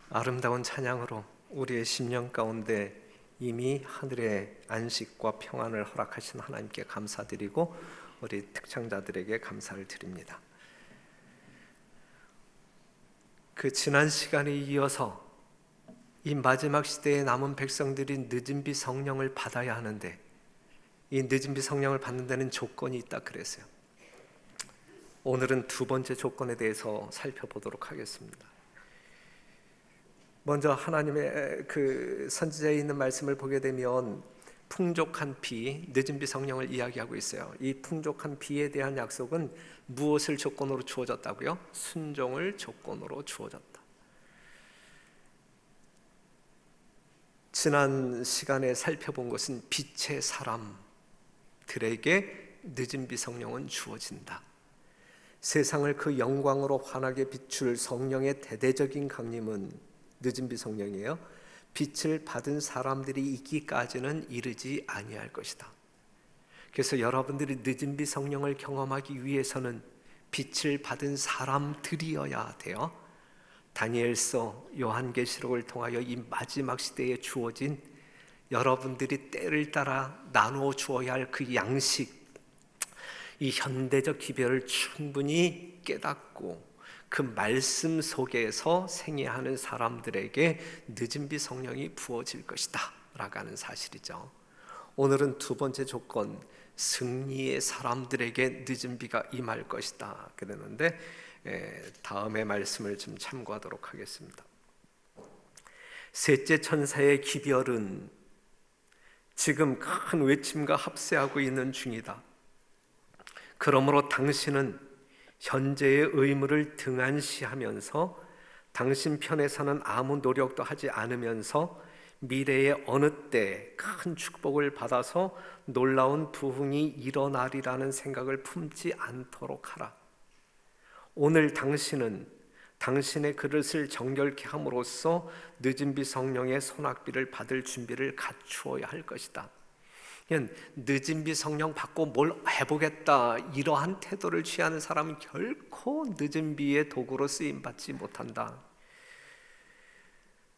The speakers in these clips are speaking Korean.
아름다운 찬양으로 우리의 심령 가운데 이미 하늘의 안식과 평안을 허락하신 하나님께 감사드리고 우리 특창자들에게 감사를 드립니다. 그 지난 시간에 이어서 이 마지막 시대에 남은 백성들이 늦은 비 성령을 받아야 하는데, 이 늦은 비 성령을 받는 데는 조건이 있다 그랬어요. 오늘은 두 번째 조건에 대해서 살펴보도록 하겠습니다. 먼저 하나님의 그 선지자에 있는 말씀을 보게 되면 풍족한 비, 늦은 비 성령을 이야기하고 있어요. 이 풍족한 비에 대한 약속은 무엇을 조건으로 주어졌다고요? 순종을 조건으로 주어졌다. 지난 시간에 살펴본 것은 빛의 사람들에게 늦은 비 성령은 주어진다. 세상을 그 영광으로 환하게 비출 성령의 대대적인 강림은 늦은 비 성령이에요. 빛을 받은 사람들이 있기까지는 이르지 아니할 것이다. 그래서 여러분들이 늦은 비 성령을 경험하기 위해서는 빛을 받은 사람들이어야 돼요. 다니엘서, 요한계시록을 통하여 이 마지막 시대에 주어진 여러분들이 때를 따라 나누어 주어야 할 그 양식, 이 현대적 기별을 충분히 깨닫고 그 말씀 속에서 생애하는 사람들에게 늦은 비 성령이 부어질 것이다 라고 하는 사실이죠. 오늘은 두 번째 조건, 승리의 사람들에게 늦은 비가 임할 것이다 그러는데, 다음의 말씀을 좀 참고하도록 하겠습니다. 셋째 천사의 기별은 지금 큰 외침과 합세하고 있는 중이다. 그러므로 당신은 현재의 의무를 등한시하면서 당신 편에서는 아무 노력도 하지 않으면서 미래의 어느 때 큰 축복을 받아서 놀라운 부흥이 일어나리라는 생각을 품지 않도록 하라. 오늘 당신은 당신의 그릇을 정결케 함으로써 늦은 비 성령의 소낙비를 받을 준비를 갖추어야 할 것이다. 늦은 비 성령 받고 뭘 해보겠다 이러한 태도를 취하는 사람은 결코 늦은 비의 도구로 쓰임받지 못한다.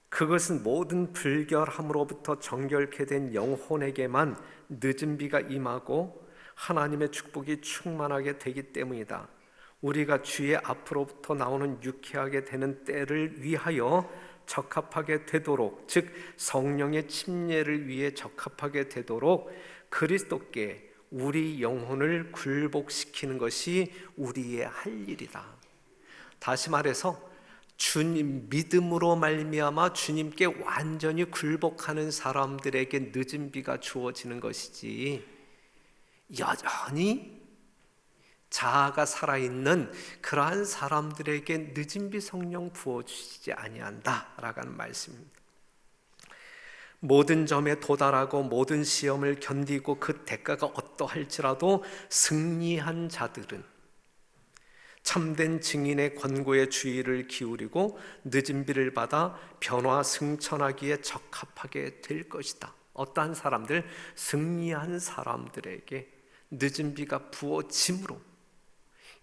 그것은 모든 불결함으로부터 정결케 된 영혼에게만 늦은 비가 임하고 하나님의 축복이 충만하게 되기 때문이다. 우리가 주의 앞으로부터 나오는 유쾌하게 되는 때를 위하여 적합하게 되도록, 즉 성령의 침례를 위해 적합하게 되도록 그리스도께 우리 영혼을 굴복시키는 것이 우리의 할 일이다. 다시 말해서 주님 믿음으로 말미암아 주님께 완전히 굴복하는 사람들에게 늦은 비가 주어지는 것이지, 여전히 자아가 살아있는 그러한 사람들에게 늦은 비 성령 부어주시지 아니한다라고 하는 말씀입니다. 모든 점에 도달하고 모든 시험을 견디고 그 대가가 어떠할지라도 승리한 자들은 참된 증인의 권고에 주의를 기울이고 늦은 비를 받아 변화 승천하기에 적합하게 될 것이다. 어떠한 사람들? 승리한 사람들에게 늦은 비가 부어짐으로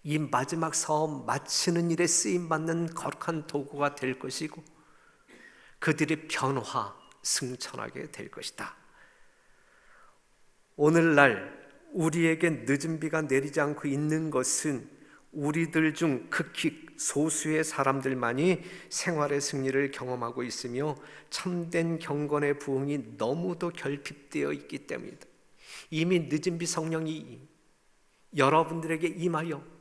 이 마지막 사업 마치는 일에 쓰임받는 거룩한 도구가 될 것이고 그들의 변화, 승천하게 될 것이다. 오늘날 우리에게 늦은 비가 내리지 않고 있는 것은 우리들 중 극히 소수의 사람들만이 생활의 승리를 경험하고 있으며 참된 경건의 부흥이 너무도 결핍되어 있기 때문이다. 이미 늦은 비 성령이 여러분들에게 임하여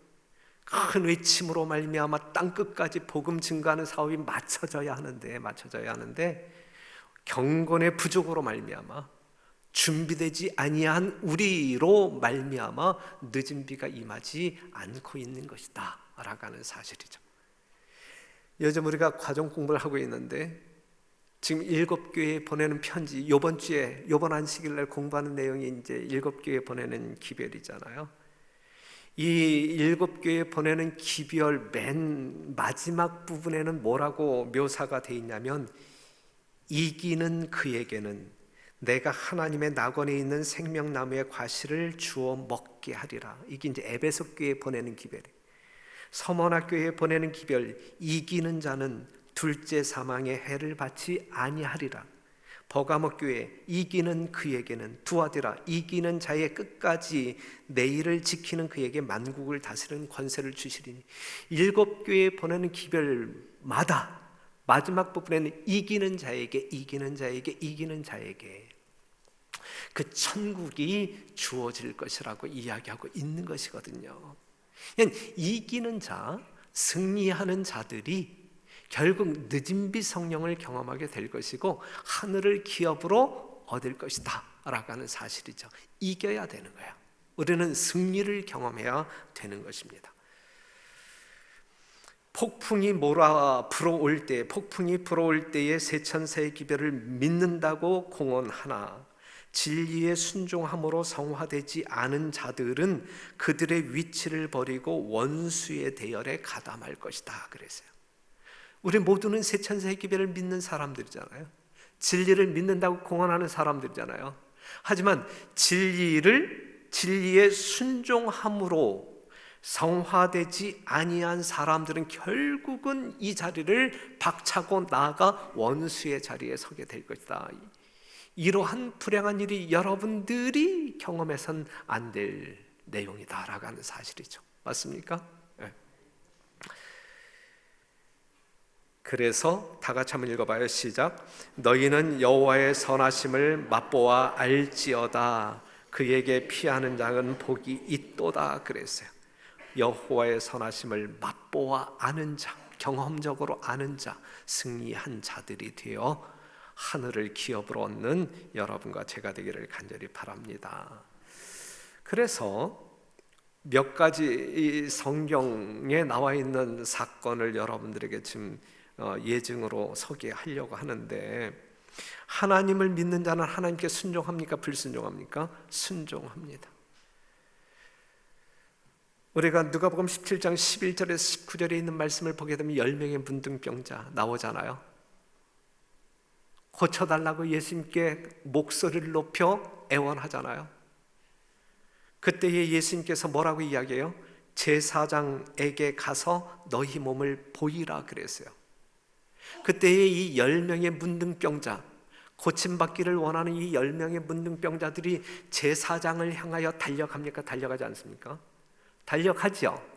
큰 외침으로 말미암아 땅끝까지 복음 증거하는 사업이 맞춰져야 하는데 경건의 부족으로 말미암아 준비되지 아니한 우리로 말미암아 늦은 비가 임하지 않고 있는 것이다 라고 하는 사실이죠. 요즘 우리가 과정 공부를 하고 있는데 지금 7교회에 보내는 편지, 이번 안식일날 공부하는 내용이 이제 7교회에 보내는 기별이잖아요. 이 7교회에 보내는 기별 맨 마지막 부분에는 뭐라고 묘사가 되어 있냐면, 이기는 그에게는 내가 하나님의 낙원에 있는 생명나무의 과실을 주어 먹게 하리라. 이게 이제 에베소 교회에 보내는 기별이에요. 서머나 교회에 보내는 기별, 이기는 자는 둘째 사망의 해를 받지 아니하리라. 버가모 교회, 이기는 그에게는 두아디라, 이기는 자의 끝까지 내일을 지키는 그에게 만국을 다스리는 권세를 주시리니. 7교회에 보내는 기별마다 마지막 부분에는 이기는 자에게, 이기는 자에게, 이기는 자에게 그 천국이 주어질 것이라고 이야기하고 있는 것이거든요. 이기는 자, 승리하는 자들이 결국 늦은 비 성령을 경험하게 될 것이고 하늘을 기업으로 얻을 것이다 라고 하는 사실이죠. 이겨야 되는 거예요. 우리는 승리를 경험해야 되는 것입니다. 폭풍이 불어올 때에 세천사의 기별을 믿는다고 공언하나 진리에 순종함으로 성화되지 않은 자들은 그들의 위치를 버리고 원수의 대열에 가담할 것이다 그랬어요. 우리 모두는 세천사의 기별을 믿는 사람들이잖아요. 진리를 믿는다고 공언하는 사람들이잖아요. 하지만 진리에 순종함으로 성화되지 아니한 사람들은 결국은 이 자리를 박차고 나아가 원수의 자리에 서게 될 것이다. 이러한 불행한 일이 여러분들이 경험해선 안 될 내용이다라고 하는 사실이죠. 맞습니까? 네. 그래서 다 같이 한번 읽어봐요. 시작. 너희는 여호와의 선하심을 맛보아 알지어다. 그에게 피하는 자는 복이 있도다 그랬어요. 여호와의 선하심을 맛보아 아는 자, 경험적으로 아는 자, 승리한 자들이 되어 하늘을 기업으로 얻는 여러분과 제가 되기를 간절히 바랍니다. 그래서 몇 가지 성경에 나와 있는 사건을 여러분들에게 지금 예증으로 소개하려고 하는데, 하나님을 믿는 자는 하나님께 순종합니까? 불순종합니까? 순종합니다. 우리가 누가복음 17장 11절에서 19절에 있는 말씀을 보게 되면 10명의 문둥병자 나오잖아요. 고쳐달라고 예수님께 목소리를 높여 애원하잖아요. 그때에 예수님께서 뭐라고 이야기해요? 제사장에게 가서 너희 몸을 보이라 그랬어요. 그때에 이 10명의 문둥병자, 고침받기를 원하는 이 10명의 문둥병자들이 제사장을 향하여 달려갑니까? 달려가지 않습니까? 달려가죠.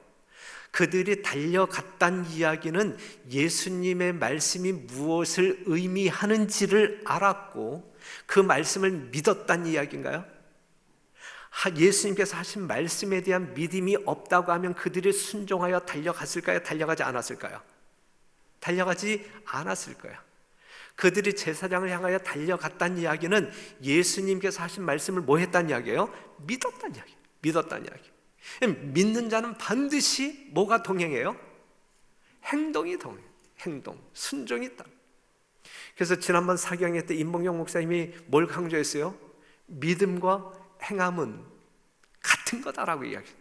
그들이 달려갔단 이야기는 예수님의 말씀이 무엇을 의미하는지를 알았고 그 말씀을 믿었단 이야기인가요? 예수님께서 하신 말씀에 대한 믿음이 없다고 하면 그들이 순종하여 달려갔을까요? 달려가지 않았을까요? 달려가지 않았을 거예요. 그들이 제사장을 향하여 달려갔단 이야기는 예수님께서 하신 말씀을 뭐 했단 이야기예요? 믿었단 이야기. 믿었단 이야기. 믿는 자는 반드시 뭐가 동행해요? 행동이 동행. 행동, 순종이 있다. 그래서 지난번 사경회 때 임봉영 목사님이 뭘 강조했어요? 믿음과 행함은 같은 거다라고 이야기해요.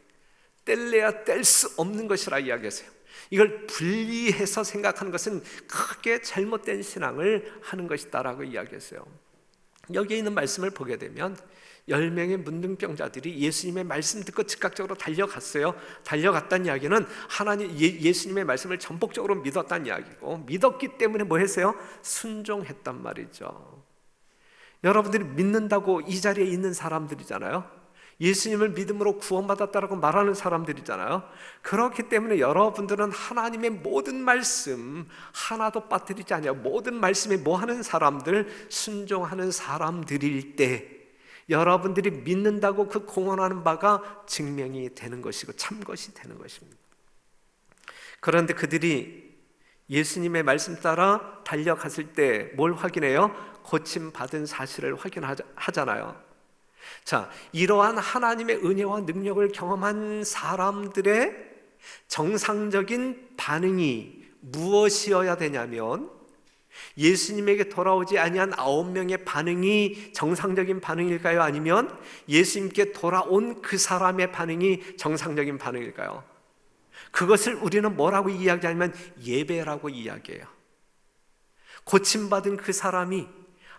뗄래야 뗄 수 없는 것이라 이야기했어요. 이걸 분리해서 생각하는 것은 크게 잘못된 신앙을 하는 것이다라고 이야기했어요. 여기에 있는 말씀을 보게 되면 10명의 문둥병자들이 예수님의 말씀 듣고 즉각적으로 달려갔어요. 달려갔다는 이야기는 예수님의 말씀을 전폭적으로 믿었다는 이야기고, 믿었기 때문에 뭐 했어요? 순종했단 말이죠. 여러분들이 믿는다고 이 자리에 있는 사람들이잖아요. 예수님을 믿음으로 구원받았다라고 말하는 사람들이잖아요. 그렇기 때문에 여러분들은 하나님의 모든 말씀 하나도 빠뜨리지 않아요. 모든 말씀에 뭐 하는 사람들? 순종하는 사람들일 때 여러분들이 믿는다고 그 공언하는 바가 증명이 되는 것이고 참것이 되는 것입니다. 그런데 그들이 예수님의 말씀 따라 달려갔을 때 뭘 확인해요? 고침받은 사실을 확인하잖아요. 자, 이러한 하나님의 은혜와 능력을 경험한 사람들의 정상적인 반응이 무엇이어야 되냐면, 예수님에게 돌아오지 아니한 9명의 반응이 정상적인 반응일까요? 아니면 예수님께 돌아온 그 사람의 반응이 정상적인 반응일까요? 그것을 우리는 뭐라고 이야기하냐면 예배라고 이야기해요. 고침받은 그 사람이,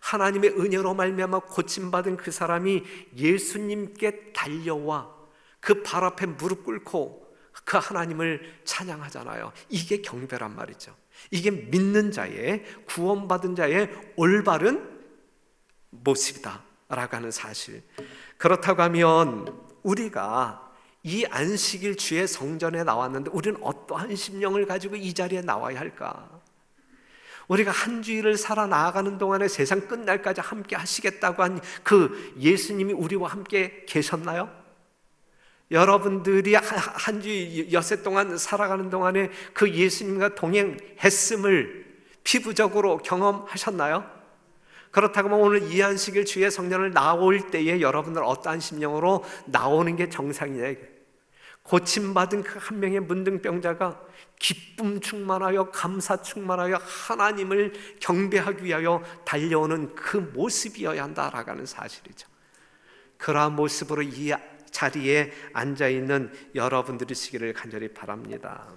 하나님의 은혜로 말미암아 고침받은 그 사람이 예수님께 달려와 그 발 앞에 무릎 꿇고 그 하나님을 찬양하잖아요. 이게 경배란 말이죠. 이게 믿는 자의, 구원받은 자의 올바른 모습이다 라고 하는 사실. 그렇다고 하면 우리가 이 안식일 주의 성전에 나왔는데 우리는 어떠한 심령을 가지고 이 자리에 나와야 할까? 우리가 한 주일을 살아나가는 동안에 세상 끝날까지 함께 하시겠다고 한 그 예수님이 우리와 함께 계셨나요? 여러분들이 한 주일 엿새 동안 살아가는 동안에 그 예수님과 동행했음을 피부적으로 경험하셨나요? 그렇다고 하면 오늘 이 안식일 주의 성전을 나올 때에 여러분들 어떠한 심령으로 나오는 게 정상이냐? 고침받은 그 한 명의 문둥병자가 기쁨 충만하여 감사 충만하여 하나님을 경배하기 위하여 달려오는 그 모습이어야 한다라고 하는 사실이죠. 그러한 모습으로 이 자리에 앉아있는 여러분들이시기를 간절히 바랍니다.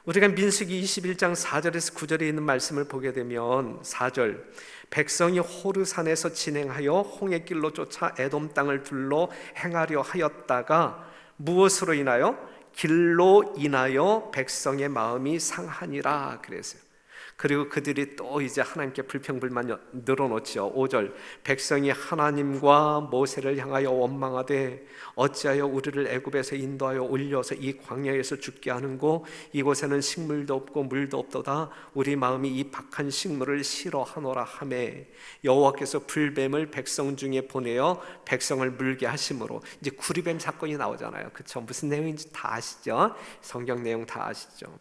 우리가 민수기 21장 4절에서 9절에 있는 말씀을 보게 되면 4절, 백성이 호르산에서 진행하여 홍해길로 쫓아 에돔 땅을 둘러 행하려 하였다가 무엇으로 인하여? 길로 인하여 백성의 마음이 상하니라 그랬어요. 그리고 그들이 또 이제 하나님께 불평불만 늘어놓죠. 5절, 백성이 하나님과 모세를 향하여 원망하되 어찌하여 우리를 애굽에서 인도하여 올려서 이 광야에서 죽게 하는고 이곳에는 식물도 없고 물도 없도다. 우리 마음이 이 박한 식물을 싫어하노라 하매 여호와께서 불뱀을 백성 중에 보내어 백성을 물게 하심으로. 이제 구리뱀 사건이 나오잖아요. 그렇죠? 무슨 내용인지 다 아시죠? 성경 내용 다 아시죠?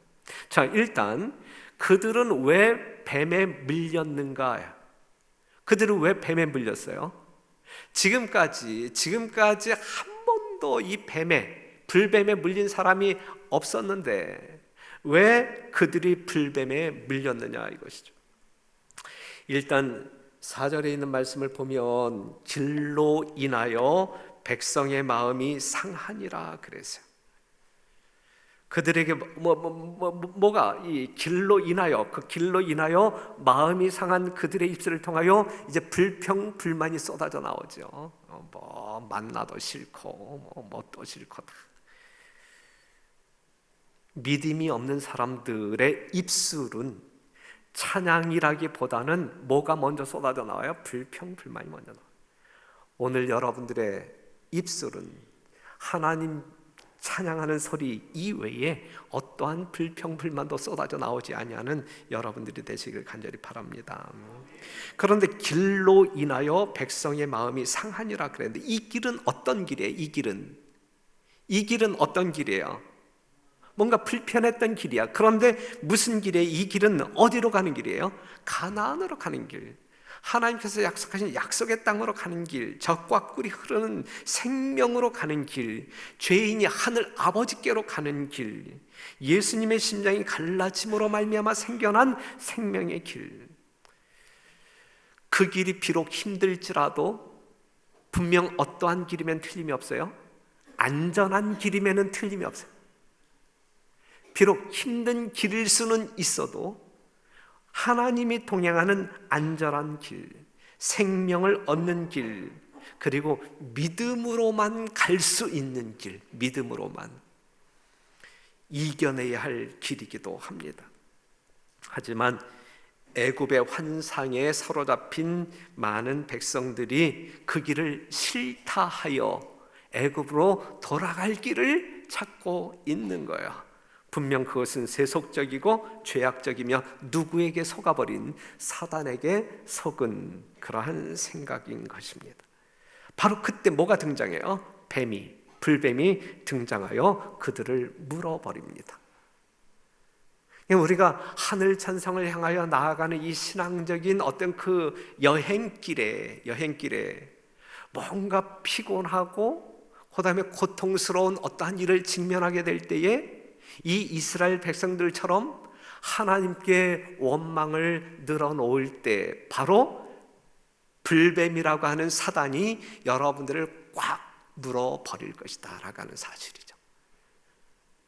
자, 일단 그들은 왜 뱀에 물렸는가? 그들은 왜 뱀에 물렸어요? 지금까지 한 번도 이 불뱀에 물린 사람이 없었는데 왜 그들이 불뱀에 물렸느냐 이것이죠. 일단 4절에 있는 말씀을 보면 길로 인하여 백성의 마음이 상하니라 그랬어요. 그들에게 뭐가 이 길로 인하여, 그 길로 인하여 마음이 상한 그들의 입술을 통하여 이제 불평 불만이 쏟아져 나오죠. 뭐 만나도 싫고 뭣도 싫고 다. 믿음이 없는 사람들의 입술은 찬양이라기보다는 뭐가 먼저 쏟아져 나와요? 불평 불만이 먼저 나와요. 오늘 여러분들의 입술은 하나님 찬양하는 소리 이외에 어떠한 불평불만도 쏟아져 나오지 아니하는 여러분들이 되시길 간절히 바랍니다. 그런데 길로 인하여 백성의 마음이 상하니라 그랬는데 이 길은 어떤 길이에요? 이 길은 어떤 길이에요? 뭔가 불편했던 길이야. 그런데 무슨 길이에요? 이 길은 어디로 가는 길이에요? 가나안으로 가는 길. 하나님께서 약속하신 약속의 땅으로 가는 길, 젖과 꿀이 흐르는 생명으로 가는 길, 죄인이 하늘 아버지께로 가는 길, 예수님의 심장이 갈라짐으로 말미암아 생겨난 생명의 길. 그 길이 비록 힘들지라도 분명 어떠한 길이면 틀림이 없어요. 안전한 길이면 틀림이 없어요. 비록 힘든 길일 수는 있어도 하나님이 동행하는 안전한 길, 생명을 얻는 길, 그리고 믿음으로만 갈 수 있는 길, 믿음으로만 이겨내야 할 길이기도 합니다. 하지만 애굽의 환상에 사로잡힌 많은 백성들이 그 길을 싫다하여 애굽으로 돌아갈 길을 찾고 있는 거예요. 분명 그것은 세속적이고 죄악적이며 누구에게 속아버린 사단에게 속은 그러한 생각인 것입니다. 바로 그때 뭐가 등장해요? 불뱀이 등장하여 그들을 물어버립니다. 우리가 하늘 천성을 향하여 나아가는 이 신앙적인 어떤 그 여행길에 뭔가 피곤하고 그다음에 고통스러운 어떠한 일을 직면하게 될 때에 이 이스라엘 백성들처럼 하나님께 원망을 늘어놓을 때 바로 불뱀이라고 하는 사단이 여러분들을 꽉 물어버릴 것이다 라고 하는 사실이죠.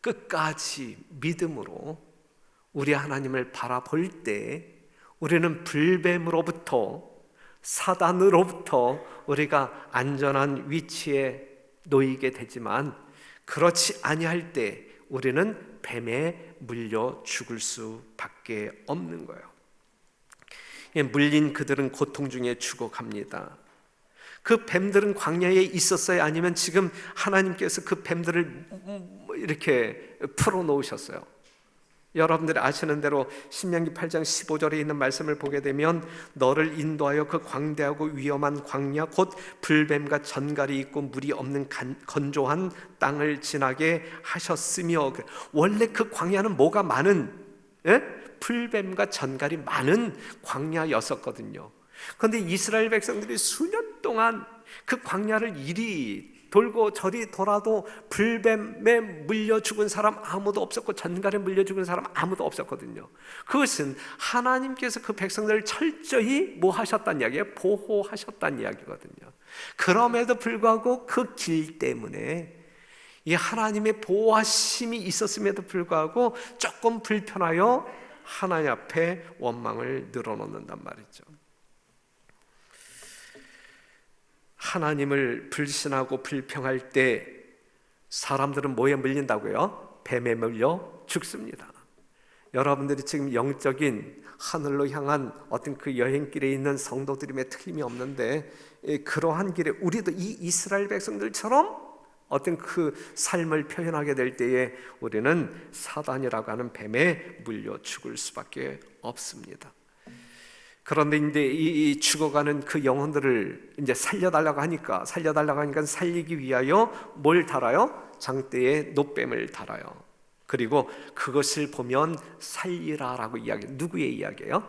끝까지 믿음으로 우리 하나님을 바라볼 때 우리는 불뱀으로부터 사단으로부터 우리가 안전한 위치에 놓이게 되지만 그렇지 아니할 때 우리는 뱀에 물려 죽을 수밖에 없는 거예요. 물린 그들은 고통 중에 죽어갑니다. 그 뱀들은 광야에 있었어요? 아니면 지금 하나님께서 그 뱀들을 이렇게 풀어놓으셨어요? 여러분들이 아시는 대로 신명기 8장 15절에 있는 말씀을 보게 되면 너를 인도하여 그 광대하고 위험한 광야 곧 불뱀과 전갈이 있고 물이 없는 건조한 땅을 지나게 하셨으며, 원래 그 광야는 뭐가 많은, 불뱀과 전갈이 많은 광야였었거든요. 그런데 이스라엘 백성들이 수년 동안 그 광야를 이리 돌고 저리 돌아도 불뱀에 물려 죽은 사람 아무도 없었고 전갈에 물려 죽은 사람 아무도 없었거든요. 그것은 하나님께서 그 백성들을 철저히 뭐 하셨다는 이야기예요? 보호하셨다는 이야기거든요. 그럼에도 불구하고 그 길 때문에 이 하나님의 보호하심이 있었음에도 불구하고 조금 불편하여 하나님 앞에 원망을 늘어놓는단 말이죠. 하나님을 불신하고 불평할 때 사람들은 뭐에 물린다고요? 뱀에 물려 죽습니다. 여러분들이 지금 영적인 하늘로 향한 어떤 그 여행길에 있는 성도들임에 틀림이 없는데, 그러한 길에 우리도 이 이스라엘 백성들처럼 어떤 그 삶을 표현하게 될 때에 우리는 사단이라고 하는 뱀에 물려 죽을 수밖에 없습니다. 그런데 이제 이 죽어가는 그 영혼들을 이제 살려달라고 하니까 살리기 위하여 뭘 달아요? 장대에 놋뱀을 달아요. 그리고 그것을 보면 살리라라고 이야기해요. 누구의 이야기예요?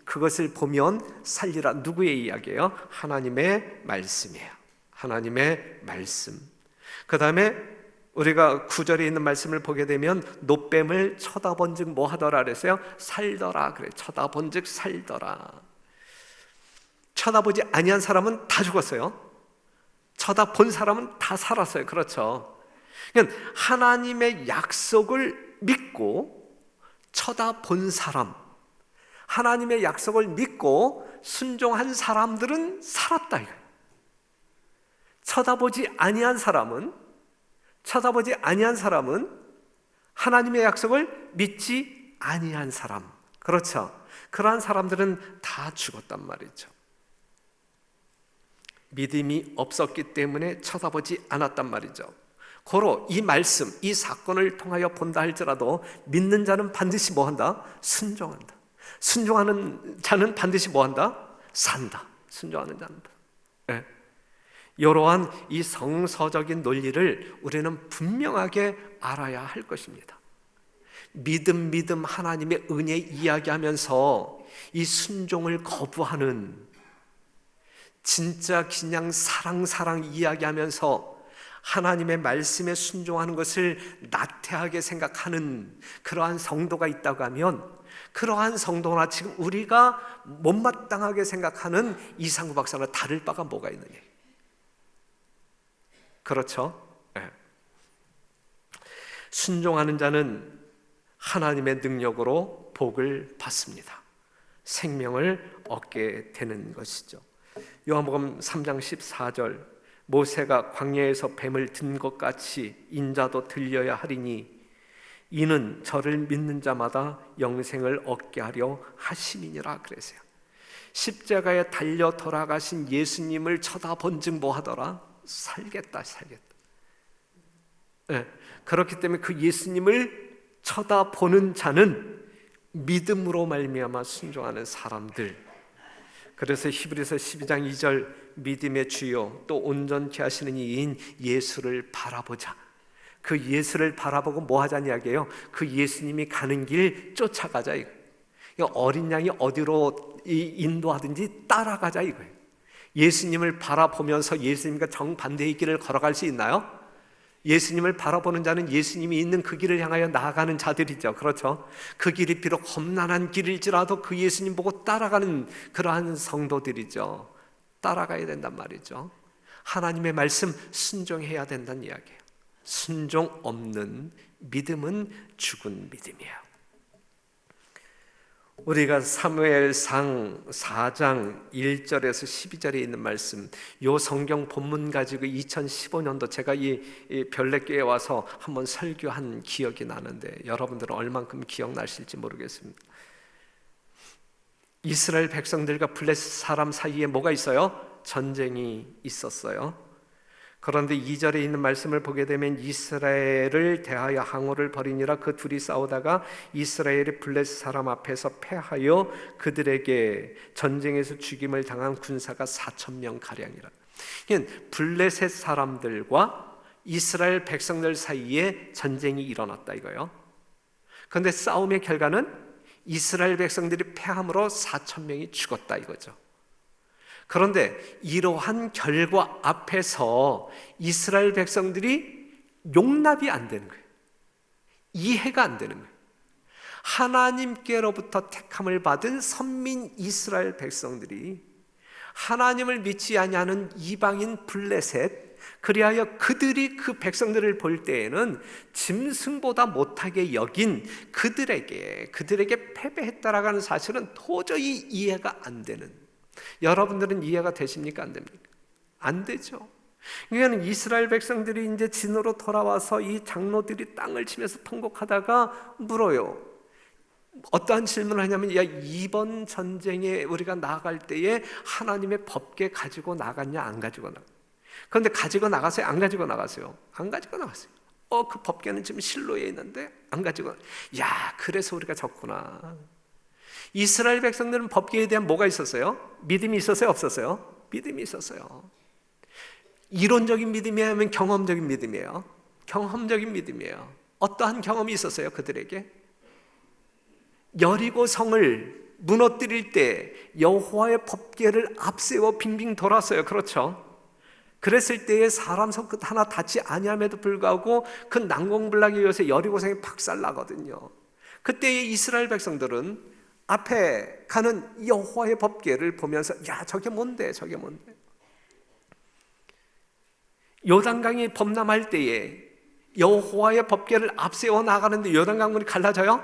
그것을 보면 살리라. 누구의 이야기예요? 하나님의 말씀이에요. 하나님의 말씀. 그 다음에 우리가 9절에 있는 말씀을 보게 되면 놋뱀을 쳐다본 즉 뭐 하더라 그랬어요? 살더라 그래. 쳐다본 즉 살더라. 쳐다보지 아니한 사람은 다 죽었어요. 쳐다본 사람은 다 살았어요. 그렇죠. 그러니까 하나님의 약속을 믿고 쳐다본 사람, 하나님의 약속을 믿고 순종한 사람들은 살았다 이거예요. 쳐다보지 아니한 사람은 하나님의 약속을 믿지 아니한 사람, 그렇죠. 그러한 사람들은 다 죽었단 말이죠. 믿음이 없었기 때문에 쳐다보지 않았단 말이죠. 고로 이 말씀, 이 사건을 통하여 본다 할지라도 믿는 자는 반드시 뭐한다? 순종한다. 순종하는 자는 반드시 뭐한다? 산다. 순종하는 자는. 네. 이러한 이 성서적인 논리를 우리는 분명하게 알아야 할 것입니다. 믿음 하나님의 은혜 이야기하면서 이 순종을 거부하는, 진짜 그냥 사랑 이야기하면서 하나님의 말씀에 순종하는 것을 나태하게 생각하는 그러한 성도가 있다고 하면, 그러한 성도나 지금 우리가 못마땅하게 생각하는 이상구 박사나 다를 바가 뭐가 있느냐. 그렇죠? 네. 순종하는 자는 하나님의 능력으로 복을 받습니다. 생명을 얻게 되는 것이죠. 요한복음 3장 14절, 모세가 광야에서 뱀을 든 것 같이 인자도 들려야 하리니 이는 저를 믿는 자마다 영생을 얻게 하려 하심이니라 그랬어요. 십자가에 달려 돌아가신 예수님을 쳐다본 즉 뭐하더라? 살겠다. 네. 그렇기 때문에 그 예수님을 쳐다보는 자는 믿음으로 말미암아 순종하는 사람들. 그래서 히브리서 12장 2절, 믿음의 주요 또 온전케 하시는 이인 예수를 바라보자. 그 예수를 바라보고 뭐 하자는 이야기예요? 그 예수님이 가는 길 쫓아가자 이거. 어린 양이 어디로 인도하든지 따라가자 이거예요. 예수님을 바라보면서 예수님과 정반대의 길을 걸어갈 수 있나요? 예수님을 바라보는 자는 예수님이 있는 그 길을 향하여 나아가는 자들이죠. 그렇죠? 그 길이 비록 험난한 길일지라도 그 예수님 보고 따라가는 그러한 성도들이죠. 따라가야 된단 말이죠. 하나님의 말씀 순종해야 된다는 이야기예요. 순종 없는 믿음은 죽은 믿음이에요. 우리가 사무엘상 4장 1절에서 12절에 있는 말씀, 요 성경 본문 가지고 2015년도 제가 이 별내교에 와서 한번 설교한 기억이 나는데 여러분들은 얼만큼 기억나실지 모르겠습니다. 이스라엘 백성들과 블레셋 사람 사이에 뭐가 있어요? 전쟁이 있었어요. 그런데 2절에 있는 말씀을 보게 되면 이스라엘을 대하여 항우를 벌이니라. 그 둘이 싸우다가 이스라엘이 블레셋 사람 앞에서 패하여 그들에게 전쟁에서 죽임을 당한 군사가 4,000명 가량이라. 블레셋 사람들과 이스라엘 백성들 사이에 전쟁이 일어났다 이거예요. 그런데 싸움의 결과는 이스라엘 백성들이 패함으로 4,000명이 죽었다 이거죠. 그런데 이러한 결과 앞에서 이스라엘 백성들이 용납이 안 되는 거예요. 이해가 안 되는 거예요. 하나님께로부터 택함을 받은 선민 이스라엘 백성들이 하나님을 믿지 아니하는 이방인 블레셋, 그리하여 그들이 그 백성들을 볼 때에는 짐승보다 못하게 여긴 그들에게 패배했다라고 하는 사실은 도저히 이해가 안 되는, 여러분들은 이해가 되십니까? 안 됩니까? 안 되죠. 그러니까 이스라엘 백성들이 이제 진으로 돌아와서 이 장로들이 땅을 치면서 통곡하다가 물어요. 어떠한 질문을 하냐면, 야, 이번 전쟁에 우리가 나아갈 때에 하나님의 법궤 가지고 나갔냐 안 가지고 나갔냐? 그런데 가지고 나가세요? 안 가지고 나가세요? 안 가지고 나갔어요. 그 법궤는 지금 실로에 있는데 안 가지고. 야, 그래서 우리가 졌구나. 이스라엘 백성들은 법궤에 대한 뭐가 있었어요? 믿음이 있었어요? 없었어요? 믿음이 있었어요. 이론적인 믿음이 아니면 경험적인 믿음이에요? 경험적인 믿음이에요. 어떠한 경험이 있었어요? 그들에게 여리고 성을 무너뜨릴 때 여호와의 법궤를 앞세워 빙빙 돌았어요. 그렇죠? 그랬을 때에 사람 손끝 하나 닿지 아니함에도 불구하고 그 난공불락에 의해서 여리고성이 박살나거든요. 그때의 이스라엘 백성들은 앞에 가는 여호와의 법궤를 보면서, 야, 저게 뭔데? 저게 뭔데? 요단강이 범람할 때에 여호와의 법궤를 앞세워 나가는데 요단강물이 갈라져요?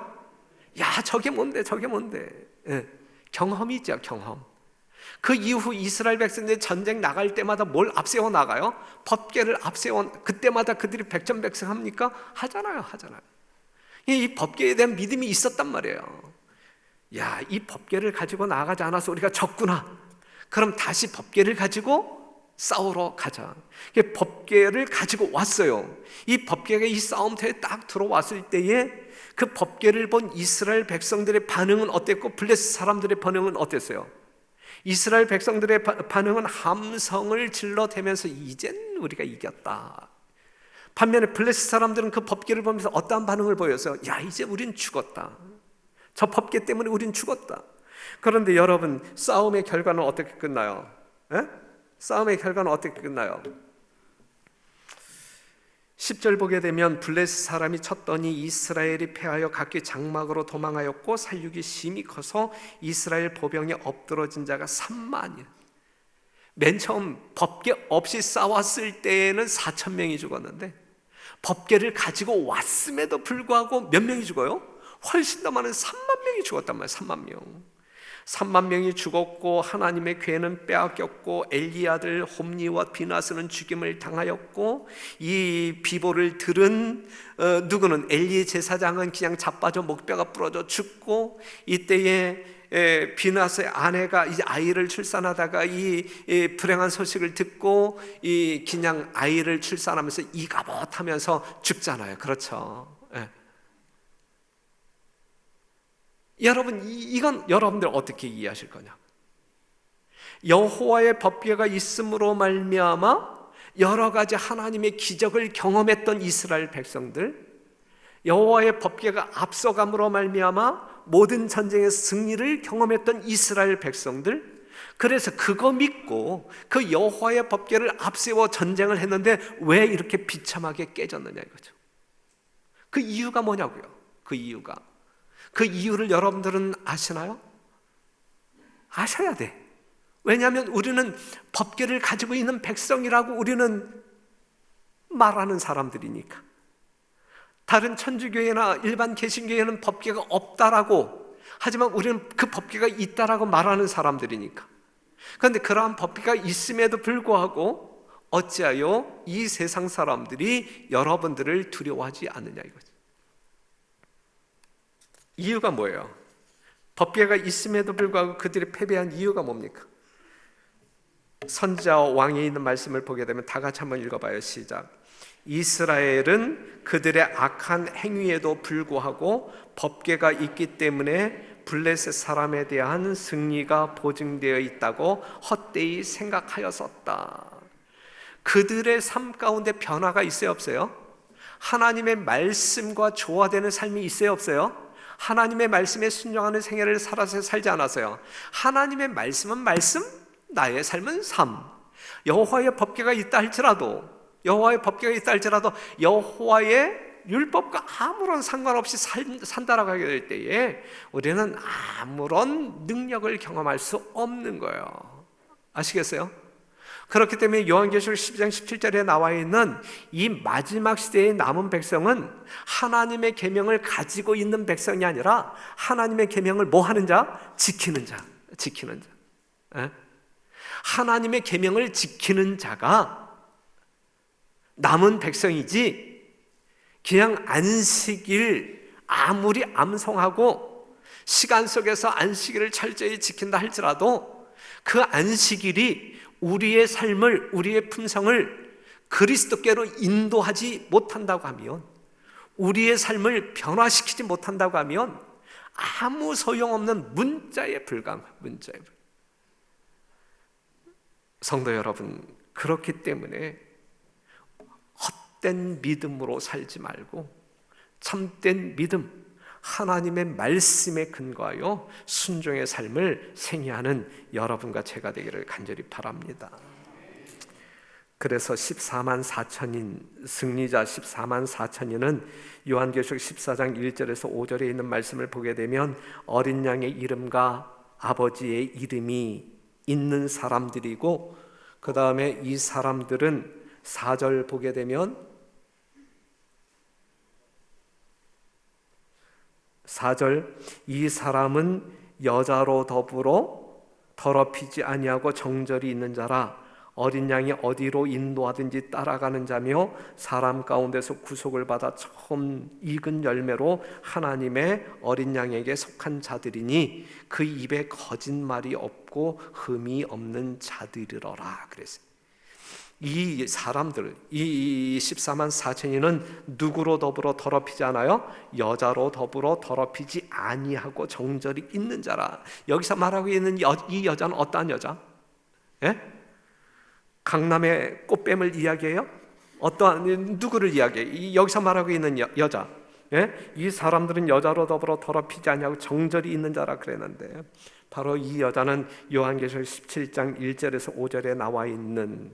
야, 저게 뭔데? 저게 뭔데? 예, 경험이 있죠, 경험. 그 이후 이스라엘 백성들이 전쟁 나갈 때마다 뭘 앞세워 나가요? 법궤를 앞세워. 그때마다 그들이 백전백승합니까? 하잖아요. 이 법궤에 대한 믿음이 있었단 말이에요. 야, 이 법궤를 가지고 나가지 않아서 우리가 졌구나. 그럼 다시 법궤를 가지고 싸우러 가자. 법궤를 가지고 왔어요. 이 법궤가 이 싸움터에 딱 들어왔을 때에 그 법궤를 본 이스라엘 백성들의 반응은 어땠고 블레셋 사람들의 반응은 어땠어요? 이스라엘 백성들의 반응은 함성을 질러대면서 이젠 우리가 이겼다. 반면에 블레셋 사람들은 그 법궤를 보면서 어떠한 반응을 보였어요? 야, 이제 우린 죽었다. 저 법궤 때문에 우린 죽었다. 그런데 여러분, 싸움의 결과는 어떻게 끝나요? 에? 싸움의 결과는 어떻게 끝나요? 10절 보게 되면 블레셋 사람이 쳤더니 이스라엘이 패하여 각기 장막으로 도망하였고 살육이 심히 커서 이스라엘 보병에 엎드러진 자가 3만이야. 맨 처음 법궤 없이 싸웠을 때에는 4,000명이 죽었는데 법궤를 가지고 왔음에도 불구하고 몇 명이 죽어요? 훨씬 더 많은 3만 명이 죽었단 말이에요. 3만 명. 3만 명이 죽었고 하나님의 궤는 빼앗겼고 엘리 아들 홈니와 비나스는 죽임을 당하였고 이 비보를 들은 누구는 엘리의 제사장은 그냥 자빠져 목뼈가 부러져 죽고, 이때에 비나스의 아내가 이제 아이를 출산하다가 이 불행한 소식을 듣고 이 그냥 아이를 출산하면서 이가봇하면서 죽잖아요. 그렇죠? 예. 여러분, 이건 여러분들 어떻게 이해하실 거냐? 여호와의 법궤가 있음으로 말미암아 여러 가지 하나님의 기적을 경험했던 이스라엘 백성들, 여호와의 법궤가 앞서감으로 말미암아 모든 전쟁의 승리를 경험했던 이스라엘 백성들, 그래서 그거 믿고 그 여호와의 법궤를 앞세워 전쟁을 했는데 왜 이렇게 비참하게 깨졌느냐 이거죠. 그 이유가 뭐냐고요? 그 이유를 여러분들은 아시나요? 아셔야 돼. 왜냐하면 우리는 법궤를 가지고 있는 백성이라고 우리는 말하는 사람들이니까. 다른 천주교회나 일반 개신교회는 법궤가 없다라고 하지만 우리는 그 법궤가 있다라고 말하는 사람들이니까. 그런데 그러한 법궤가 있음에도 불구하고 어찌하여 이 세상 사람들이 여러분들을 두려워하지 않느냐 이거죠. 이유가 뭐예요? 법궤가 있음에도 불구하고 그들이 패배한 이유가 뭡니까? 선지자 왕에 있는 말씀을 보게 되면 다 같이 한번 읽어봐요. 시작. 이스라엘은 그들의 악한 행위에도 불구하고 법궤가 있기 때문에 블레셋 사람에 대한 승리가 보증되어 있다고 헛되이 생각하였었다. 그들의 삶 가운데 변화가 있어요, 없어요? 하나님의 말씀과 조화되는 삶이 있어요, 없어요? 하나님의 말씀에 순종하는 생애를 살아서 살지 않았어요. 하나님의 말씀은 말씀, 나의 삶은 삶. 여호와의 법궤가 있다 할지라도 여호와의 율법과 아무런 상관없이 산다라고 하게 될 때에 우리는 아무런 능력을 경험할 수 없는 거예요. 아시겠어요? 그렇기 때문에 요한계시록 12장 17절에 나와 있는 이 마지막 시대의 남은 백성은 하나님의 계명을 가지고 있는 백성이 아니라 하나님의 계명을 뭐 하는 자? 지키는 자. 하나님의 계명을 지키는 자가 남은 백성이지, 그냥 안식일 아무리 암송하고 시간 속에서 안식일을 철저히 지킨다 할지라도 그 안식일이 우리의 삶을, 우리의 품성을 그리스도께로 인도하지 못한다고 하면, 우리의 삶을 변화시키지 못한다고 하면 아무 소용없는 문자에 불과합니다. 성도 여러분, 그렇기 때문에 헛된 믿음으로 살지 말고 참된 믿음, 하나님의 말씀에 근거하여 순종의 삶을 생애하는 여러분과 제가 되기를 간절히 바랍니다. 그래서 14만 4천인, 승리자 14만 4천인은 요한계시록 14장 1절에서 5절에 있는 말씀을 보게 되면 어린 양의 이름과 아버지의 이름이 있는 사람들이고, 그 다음에 이 사람들은 4절 보게 되면 4절, 이 사람은 여자로 더불어 더럽히지 아니하고 정절이 있는 자라, 어린 양이 어디로 인도하든지 따라가는 자며 사람 가운데서 구속을 받아 처음 익은 열매로 하나님의 어린 양에게 속한 자들이니 그 입에 거짓말이 없고 흠이 없는 자들이러라 그랬어요. 이 사람들, 이 14만 4천인은 누구로 더불어 더럽히지 않아요? 여자로 더불어 더럽히지 아니하고 정절이 있는 자라. 여기서 말하고 있는 이 여자는 어떠한 여자? 예? 강남의 꽃뱀을 이야기해요? 어떠한, 누구를 이야기해요? 여기서 말하고 있는 여자, 예? 이 사람들은 여자로 더불어 더럽히지 아니하고 정절이 있는 자라 그랬는데, 바로 이 여자는 요한계시록 17장 1절에서 5절에 나와 있는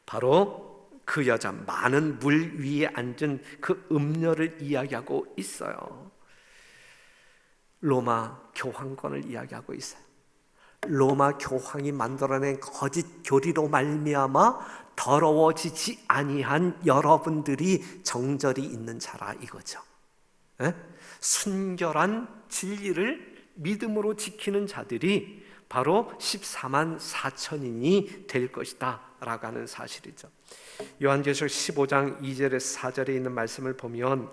바로 그 여자, 많은 물 위에 앉은 그 음녀를 이야기하고 있어요. 로마 교황권을 이야기하고 있어요. 로마 교황이 만들어낸 거짓 교리로 말미암아 더러워지지 아니한 여러분들이 정절이 있는 자라 이거죠. 에? 순결한 진리를 믿음으로 지키는 자들이 바로 14만 4천인이 될 것이다 라고 하는 사실이죠. 요한계시록 15장 2절에서 4절에 있는 말씀을 보면,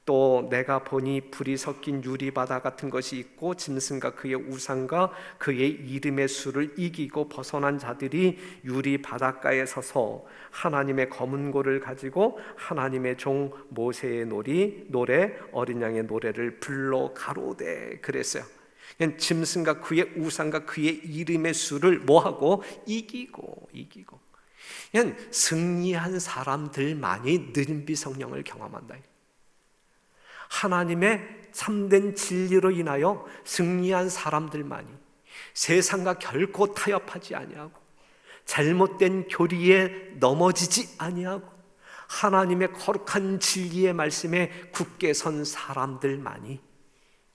또 내가 보니 불이 섞인 유리바다 같은 것이 있고 짐승과 그의 우상과 그의 이름의 수를 이기고 벗어난 자들이 유리바닷가에 서서 하나님의 검은 고를 가지고 하나님의 종 모세의 노래 어린 양의 노래를 불러 가로되 그랬어요. 짐승과 그의 우상과 그의 이름의 수를 뭐하고? 이기고. 승리한 사람들만이 느림비 성령을 경험한다. 하나님의 참된 진리로 인하여 승리한 사람들만이 세상과 결코 타협하지 아니하고 잘못된 교리에 넘어지지 아니하고 하나님의 거룩한 진리의 말씀에 굳게 선 사람들만이,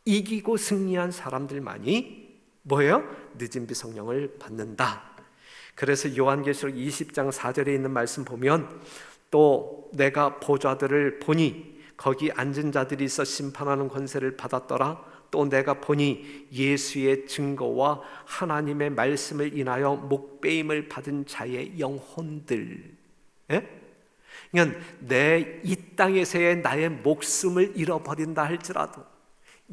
이기고 승리한 사람들만이 뭐예요? 늦은비 성령을 받는다. 그래서 요한계시록 20장 4절에 있는 말씀 보면, 또 내가 보좌들을 보니 거기 앉은 자들이 있어 심판하는 권세를 받았더라. 또 내가 보니 예수의 증거와 하나님의 말씀을 인하여 목배임을 받은 자의 영혼들. 예? 그러니까 내 이 땅에서의 나의 목숨을 잃어버린다 할지라도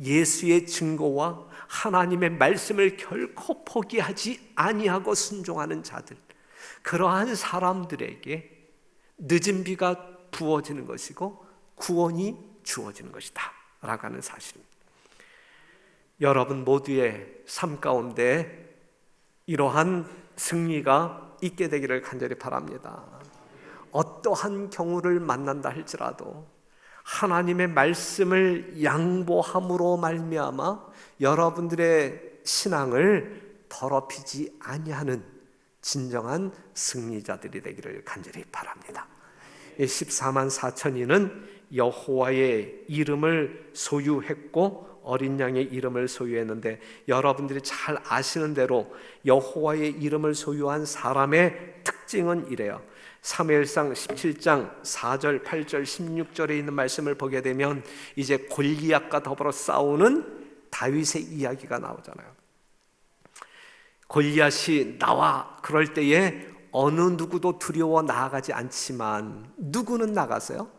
예수의 증거와 하나님의 말씀을 결코 포기하지 아니하고 순종하는 자들, 그러한 사람들에게 늦은 비가 부어지는 것이고 구원이 주어지는 것이다 라고 하는 사실입니다. 여러분 모두의 삶 가운데 이러한 승리가 있게 되기를 간절히 바랍니다. 어떠한 경우를 만난다 할지라도 하나님의 말씀을 양보함으로 말미암아 여러분들의 신앙을 더럽히지 아니하는 진정한 승리자들이 되기를 간절히 바랍니다. 14만 4천인은 여호와의 이름을 소유했고 어린 양의 이름을 소유했는데, 여러분들이 잘 아시는 대로 여호와의 이름을 소유한 사람의 특징은 이래요. 사무엘상 17장 4절, 8절, 16절에 있는 말씀을 보게 되면 이제 골리앗과 더불어 싸우는 다윗의 이야기가 나오잖아요. 골리앗이 나와 그럴 때에 어느 누구도 두려워 나아가지 않지만 누구는 나갔어요?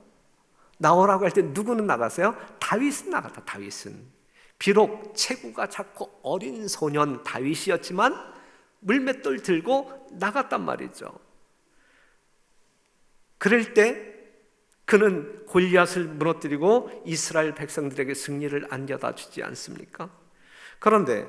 나오라고 할 때 누구는 나갔어요? 다윗은 나갔다. 다윗은 비록 체구가 작고 어린 소년 다윗이었지만 물맷돌 들고 나갔단 말이죠. 그럴 때 그는 골리앗을 무너뜨리고 이스라엘 백성들에게 승리를 안겨다 주지 않습니까? 그런데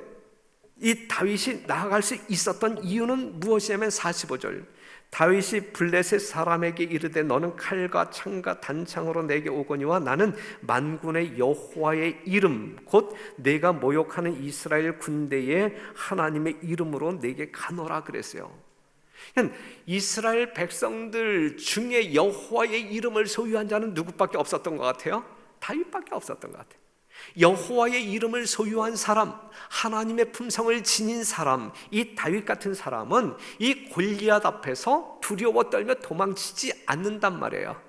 이 다윗이 나아갈 수 있었던 이유는 무엇이냐면 45절, 다윗이 블레셋 사람에게 이르되 너는 칼과 창과 단창으로 내게 오거니와 나는 만군의 여호와의 이름 곧 내가 모욕하는 이스라엘 군대의 하나님의 이름으로 내게 가노라 그랬어요. 이스라엘 백성들 중에 여호와의 이름을 소유한 자는 누구밖에 없었던 것 같아요? 다윗밖에 없었던 것 같아요. 여호와의 이름을 소유한 사람, 하나님의 품성을 지닌 사람, 이 다윗 같은 사람은 이 골리앗 앞에서 두려워 떨며 도망치지 않는단 말이에요.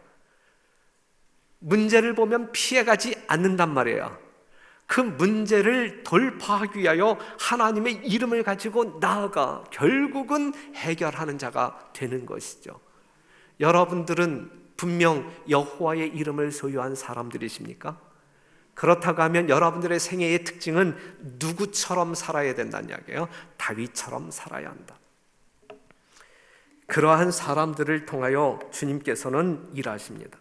문제를 보면 피해가지 않는단 말이에요. 그 문제를 돌파하기 위하여 하나님의 이름을 가지고 나아가 결국은 해결하는 자가 되는 것이죠. 여러분들은 분명 여호와의 이름을 소유한 사람들이십니까? 그렇다고 하면 여러분들의 생애의 특징은 누구처럼 살아야 된다는 이야기예요. 다윗처럼 살아야 한다. 그러한 사람들을 통하여 주님께서는 일하십니다.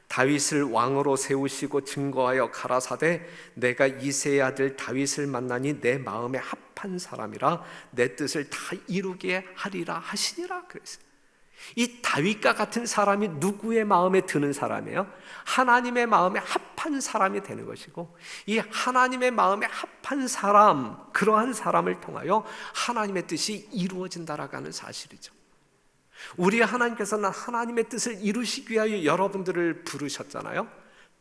다윗을 왕으로 세우시고 증거하여 가라사대 내가 이새의 아들 다윗을 만나니 내 마음에 합한 사람이라 내 뜻을 다 이루게 하리라 하시니라 그랬어요. 이 다윗과 같은 사람이 누구의 마음에 드는 사람이에요? 하나님의 마음에 합한 사람이 되는 것이고, 이 하나님의 마음에 합한 사람, 그러한 사람을 통하여 하나님의 뜻이 이루어진다라고 하는 사실이죠. 우리 하나님께서는 하나님의 뜻을 이루시기 위하여 여러분들을 부르셨잖아요.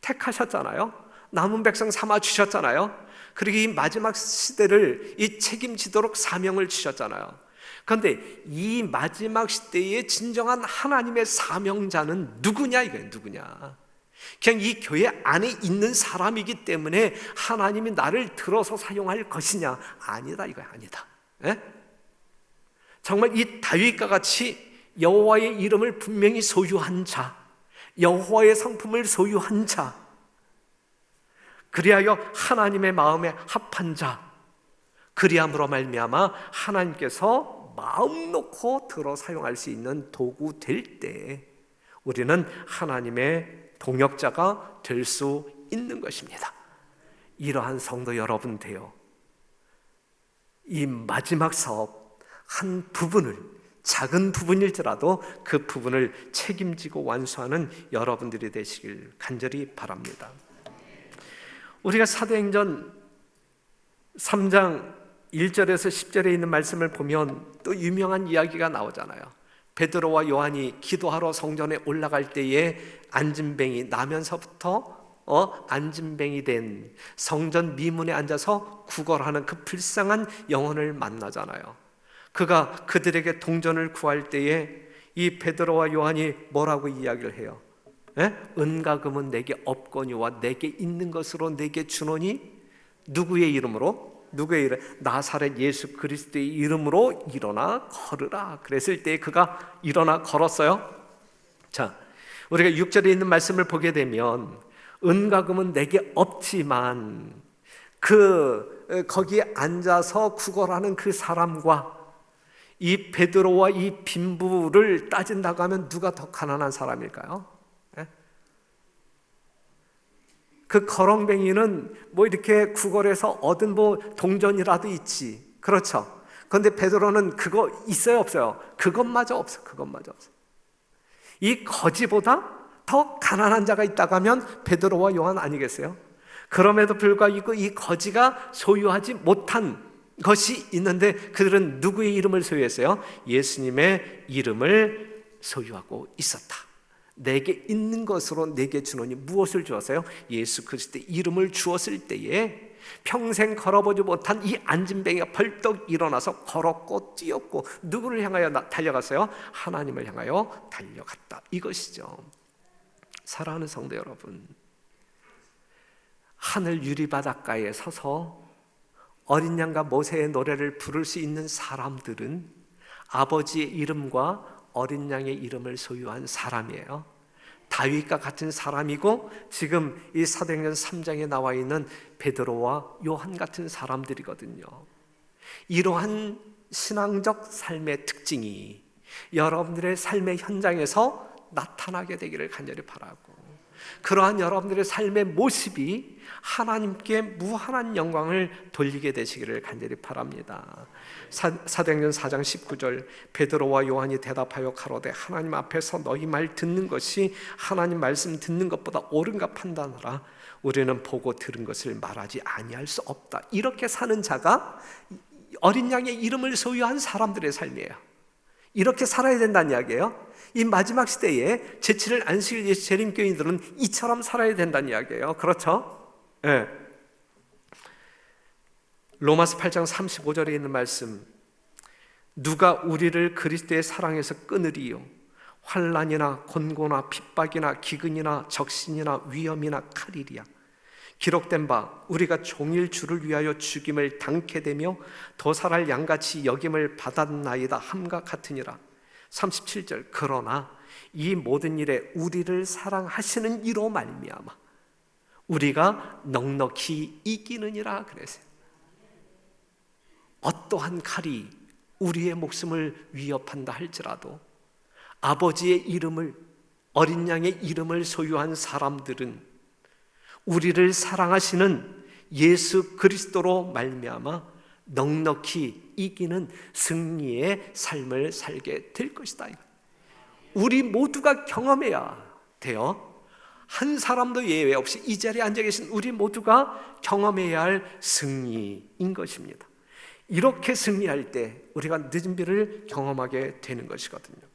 택하셨잖아요. 남은 백성 삼아 주셨잖아요. 그리고 이 마지막 시대를 이 책임지도록 사명을 주셨잖아요. 그런데 이 마지막 시대의 진정한 하나님의 사명자는 누구냐 이거예요. 누구냐? 그냥 이 교회 안에 있는 사람이기 때문에 하나님이 나를 들어서 사용할 것이냐? 아니다 이거야. 아니다. 에? 정말 이 다윗과 같이 여호와의 이름을 분명히 소유한 자, 여호와의 성품을 소유한 자, 그리하여 하나님의 마음에 합한 자, 그리함으로 말미암아 하나님께서 마음 놓고 들어 사용할 수 있는 도구 될 때 우리는 하나님의 동역자가 될 수 있는 것입니다. 이러한 성도 여러분 되어 이 마지막 사업 한 부분을, 작은 부분일지라도 그 부분을 책임지고 완수하는 여러분들이 되시길 간절히 바랍니다. 우리가 사도행전 3장 1절에서 10절에 있는 말씀을 보면 또 유명한 이야기가 나오잖아요. 베드로와 요한이 기도하러 성전에 올라갈 때에 안진뱅이 나면서부터 안진뱅이 된 성전 미문에 앉아서 구걸하는 그 불쌍한 영혼을 만나잖아요. 그가 그들에게 동전을 구할 때에 이 베드로와 요한이 뭐라고 이야기를 해요? 은과 금은 내게 없거니와 내게 있는 것으로 내게 주노니 누구의 이름으로? 누구의 이름? 나사렛 예수 그리스도의 이름으로 일어나 걸으라. 그랬을 때 그가 일어나 걸었어요. 자, 우리가 6절에 있는 말씀을 보게 되면 은과 금은 내게 없지만 거기에 앉아서 구걸하는 그 사람과 이 베드로와 이 빈부를 따진다고 하면 누가 더 가난한 사람일까요? 그 거렁뱅이는 뭐 이렇게 구걸해서 얻은 뭐 동전이라도 있지. 그렇죠. 그런데 베드로는 그거 있어요, 없어요? 그것마저 없어. 그것마저 없어. 이 거지보다 더 가난한 자가 있다고 하면 베드로와 요한 아니겠어요? 그럼에도 불구하고 이 거지가 소유하지 못한 것이 있는데 그들은 누구의 이름을 소유했어요? 예수님의 이름을 소유하고 있었다. 내게 있는 것으로 내게 주노니 무엇을 주었어요? 예수 그리스도의 이름을 주었을 때에 평생 걸어보지 못한 이 안진뱅이가 벌떡 일어나서 걸었고 뛰었고 누구를 향하여 달려갔어요? 하나님을 향하여 달려갔다. 이것이죠. 사랑하는 성도 여러분, 하늘 유리바닷가에 서서 어린 양과 모세의 노래를 부를 수 있는 사람들은 아버지의 이름과 어린 양의 이름을 소유한 사람이에요. 다윗과 같은 사람이고 지금 이 사도행전 3장에 나와 있는 베드로와 요한 같은 사람들이거든요. 이러한 신앙적 삶의 특징이 여러분들의 삶의 현장에서 나타나게 되기를 간절히 바라고, 그러한 여러분들의 삶의 모습이 하나님께 무한한 영광을 돌리게 되시기를 간절히 바랍니다. 사도행전 4장 19절 베드로와 요한이 대답하여 가로되 하나님 앞에서 너희 말 듣는 것이 하나님 말씀 듣는 것보다 옳은가 판단하라. 우리는 보고 들은 것을 말하지 아니할 수 없다. 이렇게 사는 자가 어린 양의 이름을 소유한 사람들의 삶이에요. 이렇게 살아야 된다는 이야기예요. 이 마지막 시대에 제7일 안식일 예수 재림교인들은 이처럼 살아야 된다는 이야기예요. 그렇죠? 네. 로마서 8장 35절에 있는 말씀, 누가 우리를 그리스도의 사랑에서 끊으리요? 환난이나 곤고나 핍박이나 기근이나 적신이나 위험이나 칼이리야. 기록된 바 우리가 종일 주를 위하여 죽임을 당케 되며 도살할 양같이 여김을 받았나이다 함과 같으니라. 37절 그러나 이 모든 일에 우리를 사랑하시는 이로 말미암아 우리가 넉넉히 이기느니라 그랬어요. 어떠한 칼이 우리의 목숨을 위협한다 할지라도 아버지의 이름을, 어린 양의 이름을 소유한 사람들은 우리를 사랑하시는 예수 그리스도로 말미암아 넉넉히 이기는 승리의 삶을 살게 될 것이다. 우리 모두가 경험해야 돼요. 한 사람도 예외 없이 이 자리에 앉아 계신 우리 모두가 경험해야 할 승리인 것입니다. 이렇게 승리할 때 우리가 늦은 비를 경험하게 되는 것이거든요.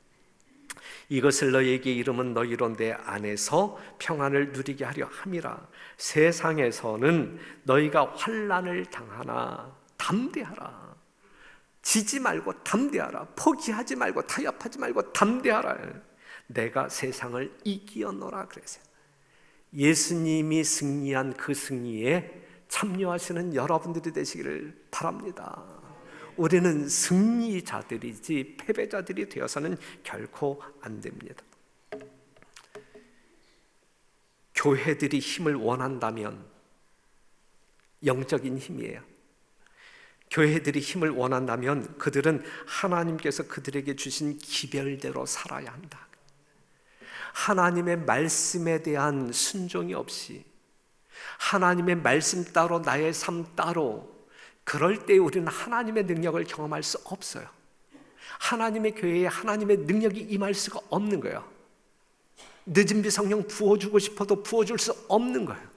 이것을 너희에게 이름은 너희로 내 안에서 평안을 누리게 하려 함이라. 세상에서는 너희가 환난을 당하나 담대하라. 지지 말고 담대하라. 포기하지 말고 타협하지 말고 담대하라. 내가 세상을 이기었노라 그랬어요. 예수님이 승리한 그 승리에 참여하시는 여러분들이 되시기를 바랍니다. 우리는 승리자들이지 패배자들이 되어서는 결코 안 됩니다. 교회들이 힘을 원한다면 영적인 힘이에요. 교회들이 힘을 원한다면 그들은 하나님께서 그들에게 주신 기별대로 살아야 한다. 하나님의 말씀에 대한 순종이 없이 하나님의 말씀 따로 나의 삶 따로, 그럴 때 우리는 하나님의 능력을 경험할 수 없어요. 하나님의 교회에 하나님의 능력이 임할 수가 없는 거예요. 늦은 비 성령 부어주고 싶어도 부어줄 수 없는 거예요.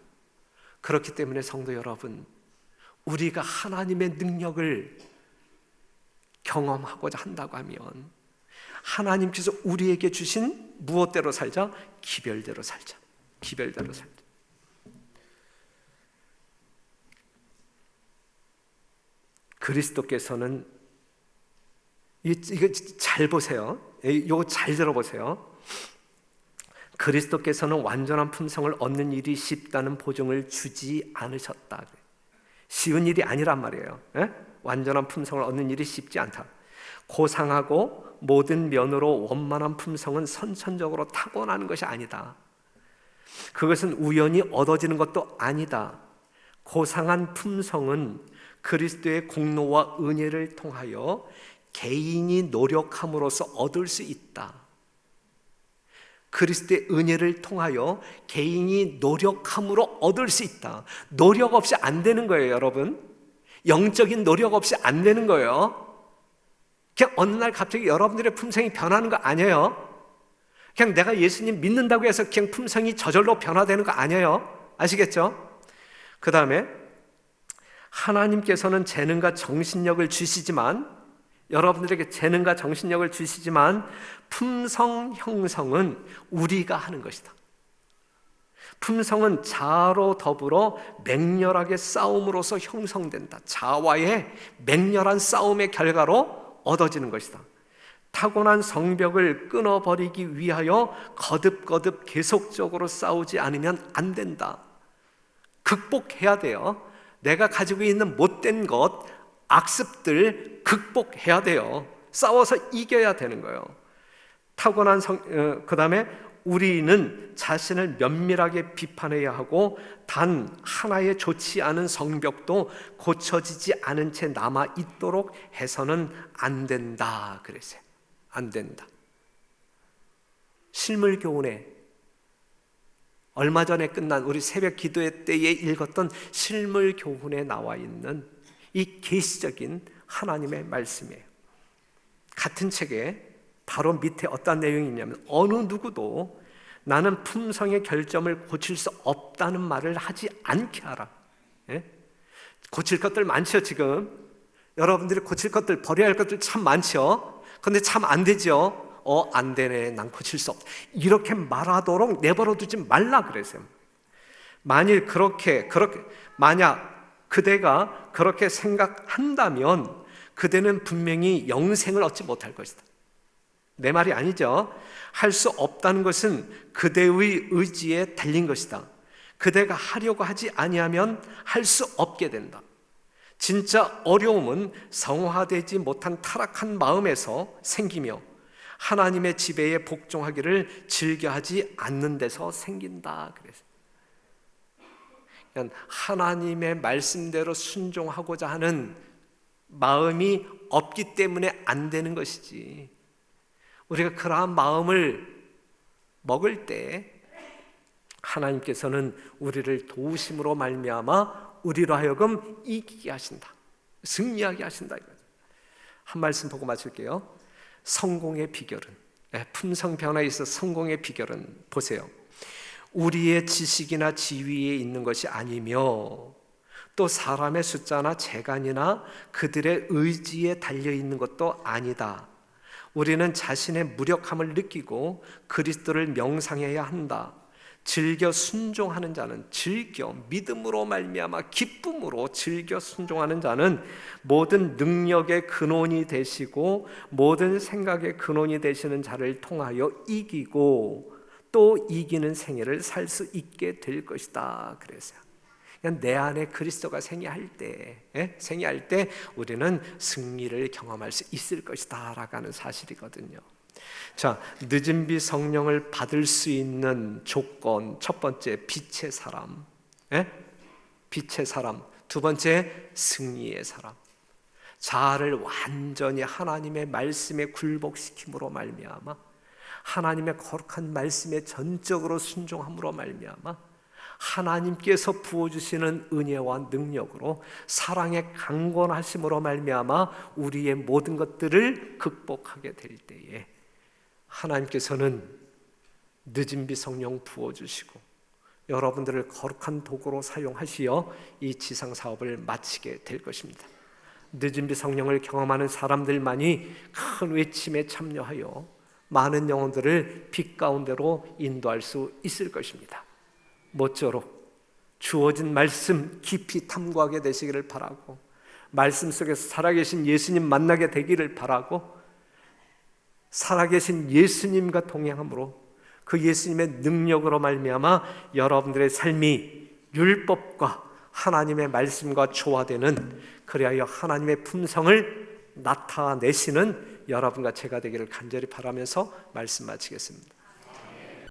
그렇기 때문에 성도 여러분, 우리가 하나님의 능력을 경험하고자 한다고 하면 하나님께서 우리에게 주신 무엇대로 살자? 기별대로 살자. 기별대로 살자. 그리스도께서는 이거 잘 보세요. 이거 잘 들어보세요. 그리스도께서는 완전한 품성을 얻는 일이 쉽다는 보증을 주지 않으셨다. 쉬운 일이 아니란 말이에요. 완전한 품성을 얻는 일이 쉽지 않다. 고상하고 모든 면으로 원만한 품성은 선천적으로 타고나는 것이 아니다. 그것은 우연히 얻어지는 것도 아니다. 고상한 품성은 그리스도의 공로와 은혜를 통하여 개인이 노력함으로써 얻을 수 있다. 그리스도의 은혜를 통하여 개인이 노력함으로 얻을 수 있다. 노력 없이 안 되는 거예요, 여러분. 영적인 노력 없이 안 되는 거예요. 그냥 어느 날 갑자기 여러분들의 품성이 변하는 거 아니에요. 그냥 내가 예수님 믿는다고 해서 그냥 품성이 저절로 변화되는 거 아니에요. 아시겠죠? 그 다음에 하나님께서는 재능과 정신력을 주시지만, 여러분들에게 재능과 정신력을 주시지만 품성 형성은 우리가 하는 것이다. 품성은 자아로 더불어 맹렬하게 싸움으로써 형성된다. 자아와의 맹렬한 싸움의 결과로 얻어지는 것이다. 타고난 성벽을 끊어버리기 위하여 거듭거듭 계속적으로 싸우지 않으면 안 된다. 극복해야 돼요. 내가 가지고 있는 못된 것, 악습들 극복해야 돼요. 싸워서 이겨야 되는 거예요. 타고난 그 다음에 우리는 자신을 면밀하게 비판해야 하고 단 하나의 좋지 않은 성벽도 고쳐지지 않은 채 남아 있도록 해서는 안 된다 그랬어요. 안 된다. 실물 교훈에 얼마 전에 끝난 우리 새벽 기도회 때에 읽었던 실물 교훈에 나와 있는 이 계시적인 하나님의 말씀이에요. 같은 책에 바로 밑에 어떤 내용이 있냐면, 어느 누구도 나는 품성의 결점을 고칠 수 없다는 말을 하지 않게 하라. 고칠 것들 많죠. 지금 여러분들이 고칠 것들, 버려야 할 것들 참 많죠. 그런데 참 안 되죠. 안 되네, 난 고칠 수 없다, 이렇게 말하도록 내버려 두지 말라 그랬어요. 만일 만약 그대가 그렇게 생각한다면 그대는 분명히 영생을 얻지 못할 것이다. 내 말이 아니죠. 할 수 없다는 것은 그대의 의지에 달린 것이다. 그대가 하려고 하지 아니하면 할 수 없게 된다. 진짜 어려움은 성화되지 못한 타락한 마음에서 생기며 하나님의 지배에 복종하기를 즐겨하지 않는 데서 생긴다 그래서 하나님의 말씀대로 순종하고자 하는 마음이 없기 때문에 안 되는 것이지, 우리가 그러한 마음을 먹을 때 하나님께서는 우리를 도우심으로 말미암아 우리로 하여금 이기게 하신다, 승리하게 하신다. 한 말씀 보고 마칠게요. 성공의 비결은, 품성 변화에 있어 성공의 비결은 보세요. 우리의 지식이나 지위에 있는 것이 아니며 또 사람의 숫자나 재간이나 그들의 의지에 달려있는 것도 아니다. 우리는 자신의 무력함을 느끼고 그리스도를 명상해야 한다. 즐겨 순종하는 자는, 즐겨 믿음으로 말미암아 기쁨으로 즐겨 순종하는 자는 모든 능력의 근원이 되시고 모든 생각의 근원이 되시는 자를 통하여 이기고 또 이기는 생애를 살 수 있게 될 것이다 그랬어요. 그냥 내 안에 그리스도가 생애할 때 우리는 승리를 경험할 수 있을 것이다 라고 하는 사실이거든요. 자, 늦은 비 성령을 받을 수 있는 조건, 첫 번째 빛의 사람, 빛의 사람. 두 번째 승리의 사람. 자아를 완전히 하나님의 말씀에 굴복시킴으로 말미암아 하나님의 거룩한 말씀에 전적으로 순종함으로 말미암아 하나님께서 부어주시는 은혜와 능력으로 사랑의 강건하심으로 말미암아 우리의 모든 것들을 극복하게 될 때에 하나님께서는 늦은 비 성령 부어주시고 여러분들을 거룩한 도구로 사용하시어 이 지상 사업을 마치게 될 것입니다. 늦은 비 성령을 경험하는 사람들만이 큰 외침에 참여하여 많은 영혼들을 빛 가운데로 인도할 수 있을 것입니다. 모쪼록 주어진 말씀 깊이 탐구하게 되시기를 바라고, 말씀 속에서 살아계신 예수님 만나게 되기를 바라고, 살아계신 예수님과 동행함으로 그 예수님의 능력으로 말미암아 여러분들의 삶이 율법과 하나님의 말씀과 조화되는, 그리하여 하나님의 품성을 나타내시는 여러분과 제가 되기를 간절히 바라면서 말씀 마치겠습니다.